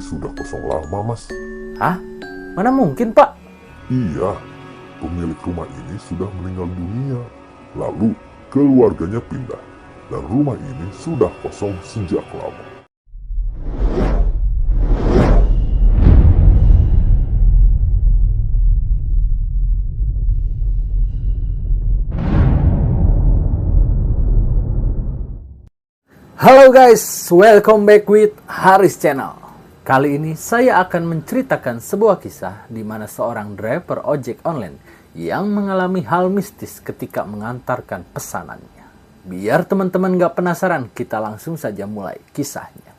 ini sudah kosong lama, Mas. Hah? Mana mungkin, Pak? Iya, pemilik rumah ini sudah meninggal dunia. Lalu keluarganya pindah, dan rumah ini sudah kosong sejak lama. Halo guys, welcome back with Haris Channel. Kali ini saya akan menceritakan sebuah kisah di mana seorang driver ojek online yang mengalami hal mistis ketika mengantarkan pesanannya. Biar teman-teman gak penasaran, kita langsung saja mulai kisahnya.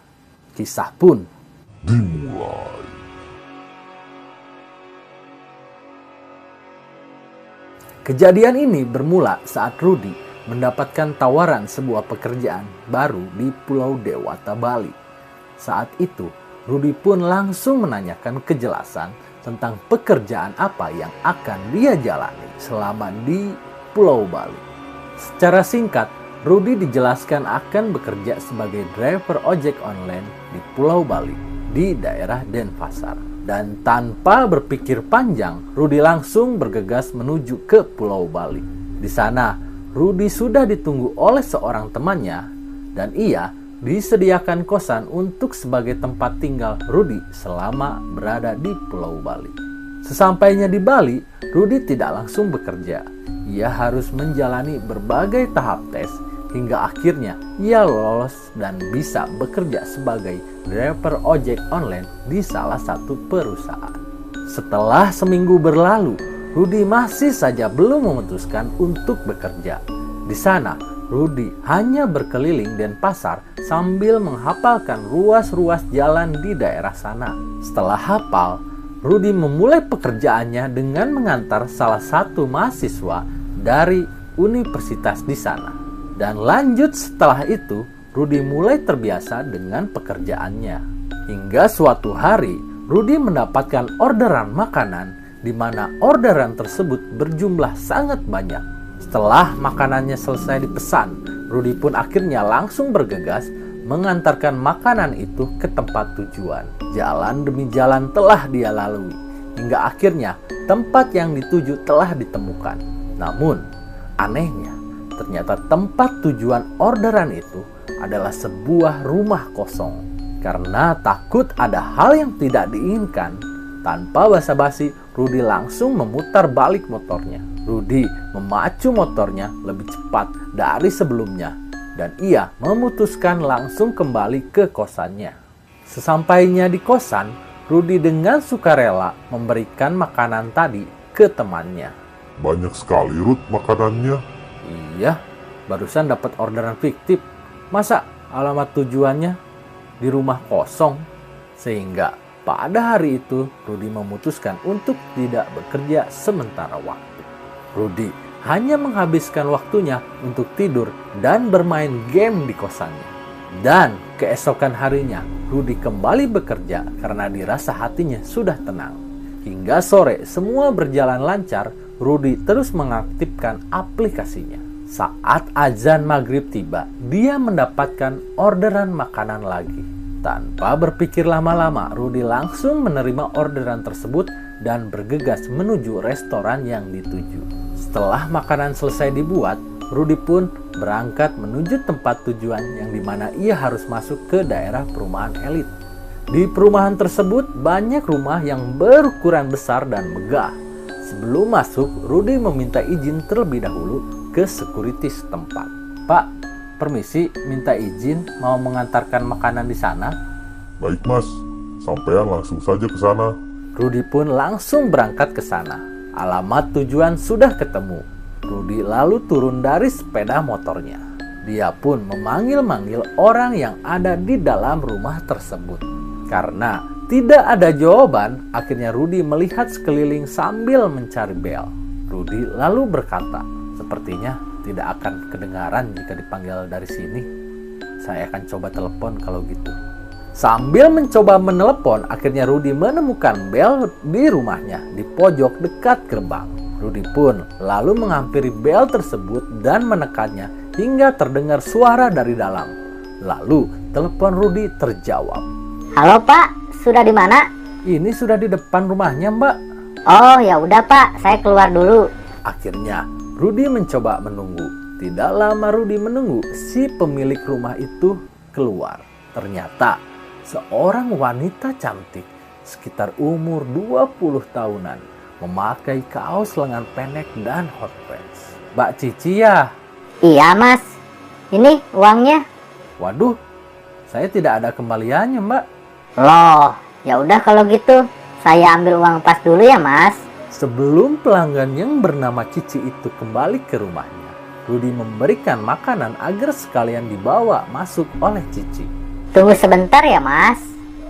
Kisah pun Dimulai. Kejadian ini bermula saat Rudy mendapatkan tawaran sebuah pekerjaan baru di Pulau Dewata, Bali. Saat itu, Rudy pun langsung menanyakan kejelasan tentang pekerjaan apa yang akan dia jalani selama di Pulau Bali. Secara singkat, Rudy dijelaskan akan bekerja sebagai driver ojek online di Pulau Bali, di daerah Denpasar. Dan tanpa berpikir panjang, Rudy langsung bergegas menuju ke Pulau Bali. Di sana, Rudy sudah ditunggu oleh seorang temannya dan ia disediakan kosan untuk sebagai tempat tinggal Rudy selama berada di Pulau Bali. Sesampainya di Bali, Rudy tidak langsung bekerja. Ia harus menjalani berbagai tahap tes hingga akhirnya ia lolos dan bisa bekerja sebagai driver ojek online di salah satu perusahaan. Setelah seminggu berlalu, Rudy masih saja belum memutuskan untuk bekerja. Di sana, Rudy hanya berkeliling Denpasar sambil menghafalkan ruas-ruas jalan di daerah sana. Setelah hafal, Rudy memulai pekerjaannya dengan mengantar salah satu mahasiswa dari universitas di sana. Dan lanjut setelah itu, Rudy mulai terbiasa dengan pekerjaannya. Hingga suatu hari, Rudy mendapatkan orderan makanan di mana orderan tersebut berjumlah sangat banyak. Setelah makanannya selesai dipesan, Rudy pun akhirnya langsung bergegas mengantarkan makanan itu ke tempat tujuan. Jalan demi jalan telah dia lalui, hingga akhirnya tempat yang dituju telah ditemukan. Namun, anehnya, ternyata tempat tujuan orderan itu adalah sebuah rumah kosong. Karena takut ada hal yang tidak diinginkan, tanpa basa-basi, Rudy langsung memutar balik motornya. Rudy memacu motornya lebih cepat dari sebelumnya dan ia memutuskan langsung kembali ke kosannya. Sesampainya di kosan, Rudy dengan sukarela memberikan makanan tadi ke temannya. Banyak sekali, Ruth, makanannya. Iya, barusan dapat orderan fiktif. Masa alamat tujuannya di rumah kosong? Sehingga pada hari itu, Rudy memutuskan untuk tidak bekerja sementara waktu. Rudy hanya menghabiskan waktunya untuk tidur dan bermain game di kosannya. Dan keesokan harinya, Rudy kembali bekerja karena dirasa hatinya sudah tenang. Hingga sore, semua berjalan lancar, Rudy terus mengaktifkan aplikasinya. Saat azan maghrib tiba, dia mendapatkan orderan makanan lagi. Tanpa berpikir lama-lama, Rudy langsung menerima orderan tersebut dan bergegas menuju restoran yang dituju. Setelah makanan selesai dibuat, Rudy pun berangkat menuju tempat tujuan yang dimana ia harus masuk ke daerah perumahan elit. Di perumahan tersebut banyak rumah yang berukuran besar dan megah. Sebelum masuk, Rudy meminta izin terlebih dahulu ke security setempat. Pak, permisi, minta izin mau mengantarkan makanan di sana. Baik, Mas. Sampean langsung saja ke sana. Rudy pun langsung berangkat ke sana. Alamat tujuan sudah ketemu. Rudy lalu turun dari sepeda motornya. Dia pun memanggil-manggil orang yang ada di dalam rumah tersebut. Karena tidak ada jawaban, akhirnya Rudy melihat sekeliling sambil mencari bel. Rudy lalu berkata, "Sepertinya tidak akan kedengaran jika dipanggil dari sini. Saya akan coba telepon kalau gitu." Sambil mencoba menelepon, akhirnya Rudy menemukan bel di rumahnya di pojok dekat gerbang. Rudy pun lalu menghampiri bel tersebut dan menekannya hingga terdengar suara dari dalam. Lalu telepon Rudy terjawab. Halo Pak, sudah di mana? Ini sudah di depan rumahnya, Mbak. Oh, ya udah Pak, saya keluar dulu. Akhirnya, Rudi mencoba menunggu. Tidak lama Rudi menunggu, si pemilik rumah itu keluar. Ternyata, seorang wanita cantik, sekitar umur 20 tahunan, memakai kaos lengan pendek dan hot pants. Mbak Cici ya? Iya Mas, ini uangnya. Waduh, saya tidak ada kembaliannya, Mbak. Loh, ya udah kalau gitu, saya ambil uang pas dulu ya Mas. Sebelum pelanggan yang bernama Cici itu kembali ke rumahnya, Rudi memberikan makanan agar sekalian dibawa masuk oleh Cici. Tunggu sebentar ya Mas.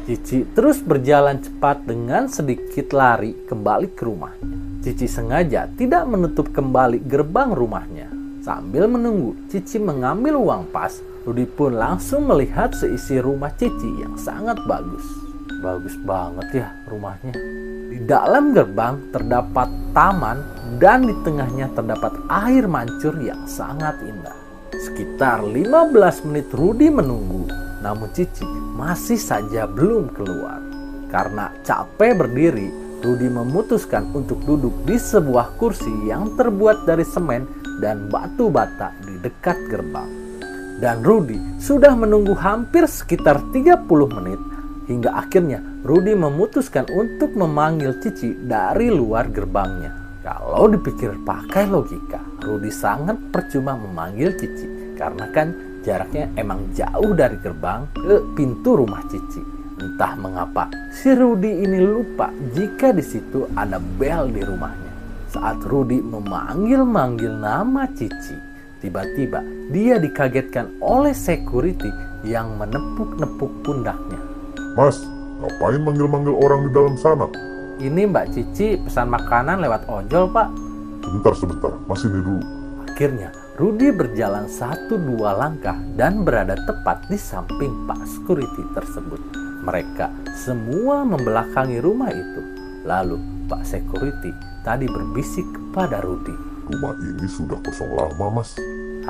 Cici terus berjalan cepat dengan sedikit lari kembali ke rumahnya. Cici sengaja tidak menutup kembali gerbang rumahnya. Sambil menunggu Cici mengambil uang pas, Rudi pun langsung melihat seisi rumah Cici yang sangat bagus. Bagus banget ya rumahnya. Di dalam gerbang terdapat taman dan di tengahnya terdapat air mancur yang sangat indah. Sekitar 15 menit Rudi menunggu, namun Cici masih saja belum keluar. Karena capek berdiri, Rudi memutuskan untuk duduk di sebuah kursi yang terbuat dari semen dan batu bata di dekat gerbang. Dan Rudi sudah menunggu hampir sekitar 30 menit hingga akhirnya Rudi memutuskan untuk memanggil Cici dari luar gerbangnya. Kalau dipikir pakai logika, Rudi sangat percuma memanggil Cici karena kan jaraknya emang jauh dari gerbang ke pintu rumah Cici. Entah mengapa si Rudi ini lupa jika di situ ada bel di rumahnya. Saat Rudi memanggil-manggil nama Cici, tiba-tiba dia dikagetkan oleh security yang menepuk-nepuk pundaknya. Mas, ngapain manggil-manggil orang di dalam sana? Ini Mbak Cici pesan makanan lewat ojol, Pak. Sebentar, masih ini dulu. Akhirnya Rudi berjalan 1-2 langkah dan berada tepat di samping Pak Security tersebut. Mereka semua membelakangi rumah itu. Lalu Pak Security tadi berbisik kepada Rudi. Rumah ini sudah kosong lama, Mas.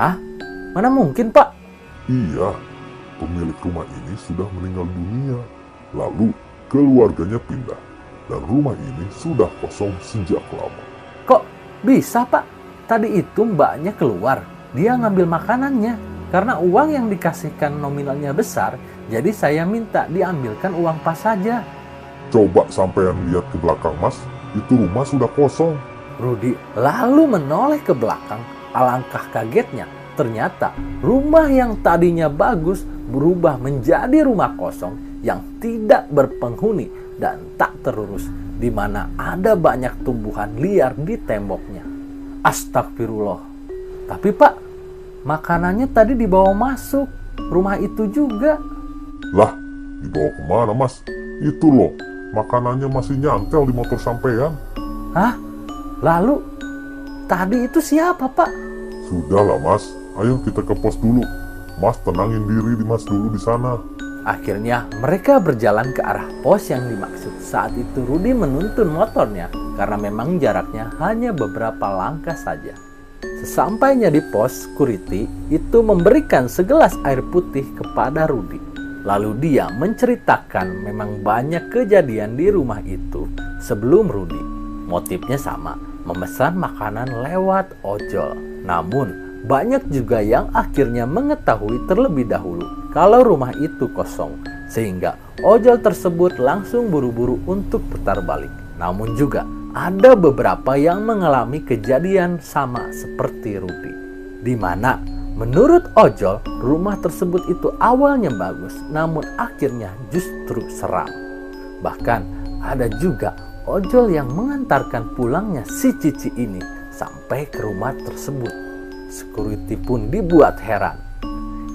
Hah? Mana mungkin, Pak? Iya, pemilik rumah ini sudah meninggal dunia. Lalu keluarganya pindah. Dan rumah ini sudah kosong sejak lama. Kok bisa, Pak? Tadi itu mbaknya keluar. Dia ngambil makanannya. Karena uang yang dikasihkan nominalnya besar, jadi saya minta diambilkan uang pas saja. Coba sampean lihat ke belakang, Mas. Itu rumah sudah kosong. Rudi lalu menoleh ke belakang. Alangkah kagetnya, ternyata rumah yang tadinya bagus berubah menjadi rumah kosong yang tidak berpenghuni dan tak terurus, di mana ada banyak tumbuhan liar di temboknya. Astagfirullah. Tapi Pak, makanannya tadi dibawa masuk rumah itu juga. Lah, dibawa kemana, Mas? Itu loh, makanannya masih nyantel di motor sampean. Hah? Lalu, tadi itu siapa, Pak? Sudahlah, Mas. Ayo kita ke pos dulu. Mas, tenangin diri di Mas dulu di sana. Akhirnya mereka berjalan ke arah pos yang dimaksud. Saat itu Rudi menuntun motornya karena memang jaraknya hanya beberapa langkah saja. Sesampainya di pos, security itu memberikan segelas air putih kepada Rudi. Lalu dia menceritakan memang banyak kejadian di rumah itu sebelum Rudi. Motifnya sama, memesan makanan lewat ojol. Namun banyak juga yang akhirnya mengetahui terlebih dahulu kalau rumah itu kosong, sehingga ojol tersebut langsung buru-buru untuk putar balik. Namun juga ada beberapa yang mengalami kejadian sama seperti Rudi, di mana menurut ojol rumah tersebut itu awalnya bagus, namun akhirnya justru seram. Bahkan ada juga ojol yang mengantarkan pulangnya si Cici ini sampai ke rumah tersebut. Security pun dibuat heran.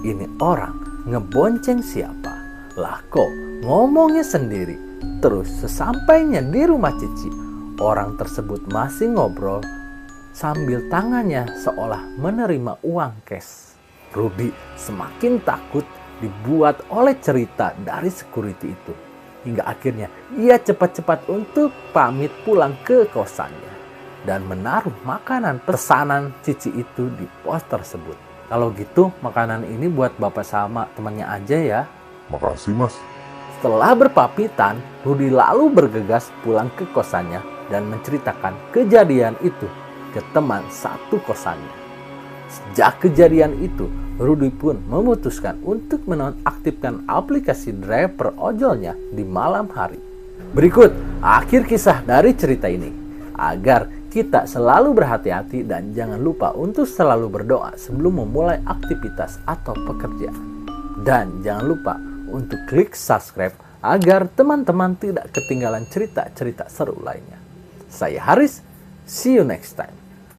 Ini orang ngebonceng siapa? Lah kok ngomongnya sendiri. Terus sesampainya di rumah Cici, orang tersebut masih ngobrol sambil tangannya seolah menerima uang cash. Rudi semakin takut dibuat oleh cerita dari security itu. Hingga akhirnya ia cepat-cepat untuk pamit pulang ke kosannya dan menaruh makanan pesanan Cici itu di pos tersebut. Kalau gitu makanan ini buat bapak sama temannya aja ya. Makasih, Mas. Setelah berpamitan, Rudy lalu bergegas pulang ke kosannya dan menceritakan kejadian itu ke teman satu kosannya. Sejak kejadian itu, Rudy pun memutuskan untuk menonaktifkan aplikasi driver ojolnya di malam hari. Berikut akhir kisah dari cerita ini. Agar kita selalu berhati-hati dan jangan lupa untuk selalu berdoa sebelum memulai aktivitas atau pekerjaan. Dan jangan lupa untuk klik subscribe agar teman-teman tidak ketinggalan cerita-cerita seru lainnya. Saya Haris, see you next time.